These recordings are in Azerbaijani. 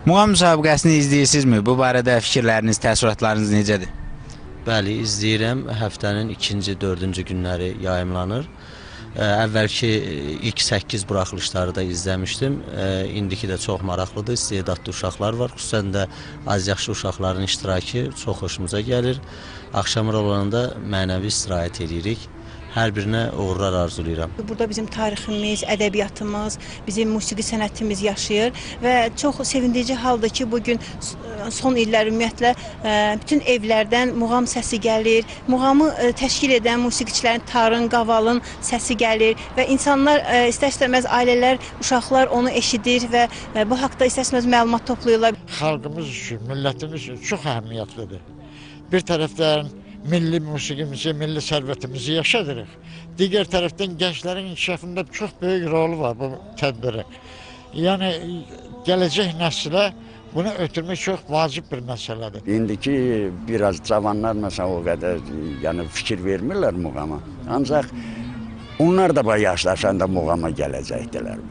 Muğam müsabiqəsini izləyirsinizmi? Bu barədə fikirləriniz, təəssüratlarınız necədir? Bəli, izləyirəm. Həftənin ikinci, dördüncü günləri yayımlanır. Əvvəlki ilk 8 buraxılışları da izləmişdim. İndiki də çox maraqlıdır. İstedadlı uşaqlar var. Xüsusən də az yaşlı uşaqların iştirakı çox xoşumuza gəlir. Axşamlar olanda mənəvi istirahət edirik. Hər birinə uğurlar arzulayıram. Burada bizim tariximiz, ədəbiyyatımız, bizim musiqi sənətimiz yaşayır və çox sevindirici haldır ki, bugün son illər ümumiyyətlə bütün evlərdən muğam səsi gəlir. Muğamı təşkil edən musiqiçilərin tarın, qavalın səsi gəlir və insanlar istər-istəməz ailələr, uşaqlar onu eşidir və bu haqda istər-istəməz məlumat toplayırlar. Xalqımız üçün, millətimiz üçün çox əhəmiyyətlidir. Bir tərəfdən milli musiqimizi, milli sərvətimizi yaşadırıq. Digər tərəfdən gənclərin inkişafında çox böyük rolu var bu tədbirin. Yəni, gələcək nəsilə bunu ötürmək çox vacib bir məsələdir. İndiki biraz cavanlar məsələn o qədər yəni fikir vermirlər muğama. Ancaq onlar da yaşlaşanda muğama gələcəkdilər.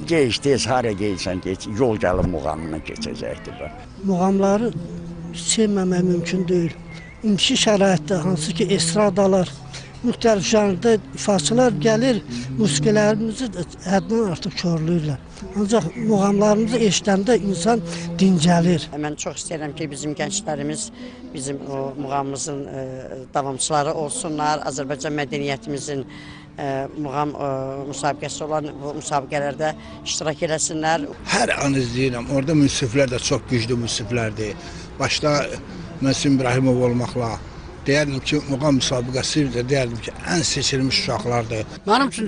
Gec-tez, hara geysən geç, yol gəlib muğamına keçəcəkdir. Muğamları sevməmək mümkün deyil. İndiki şəraitdə hansı ki estradalar, müxtəlif janrda ifaçılar gəlir, musiqilərimizi həddən artıq körləyirlər. Ancaq muğamlarımızı eşidəndə insan dincəlir. Mən çox istəyirəm ki, bizim gənclərimiz bizim o muğamımızın davamçıları olsunlar, Azərbaycan mədəniyyətimizin muğam müsabiqəsi olan bu müsabiqələrdə iştirak eləsinlər. Hər an izləyirəm, orada münsiflər də çox güclü münsiflərdir. Başda Məsum İbrahimov olmaqla deyərdim ki, muğam müsabiqəsi də deyərdim ki, ən seçilmiş uşaqlardır. Mənim üçün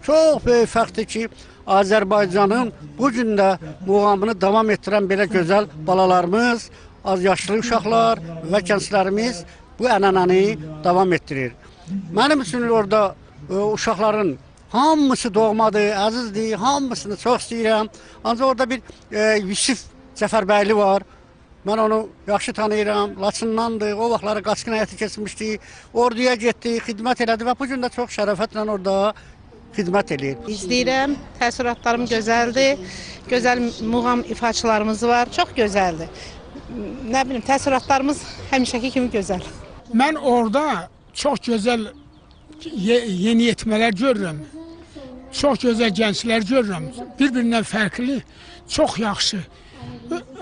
çox böyük fəxtdir ki, Azərbaycanın bu gün də muğamını davam etdirən belə gözəl balalarımız, az yaşlı uşaqlar və gənclərimiz bu ənənəni davam etdirir. Mənim üçün orada uşaqların hamısı doğmadır, əzizdir, hamısını çox istəyirəm. Ancaq orada bir Yusif Cəfərbəyli var. Mən onu yaxşı tanıyıram, Laçındandır, o vaxtları qaçqın həyatı keçmişdi, orduya getdi, xidmət elədi və bu gün də çox şərəfətlə orada xidmət eləyir. İzləyirəm, təəssüratlarım gözəldir, gözəl muğam ifaçılarımız var, çox gözəldir. Nə bilim, təəssüratlarımız həmişəki kimi gözəl. Mən orada çox gözəl yeniyetmələr görürəm, çox gözəl gənclər görürəm, bir-birindən fərqli, çox yaxşı.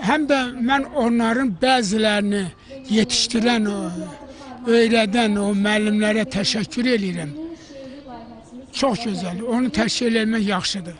Həm də mən onların bəzilərini yetişdirən, öyrədən o müəllimlərə təşəkkür edirəm. Çox gözəl, onu təşkil etmək yaxşıdır.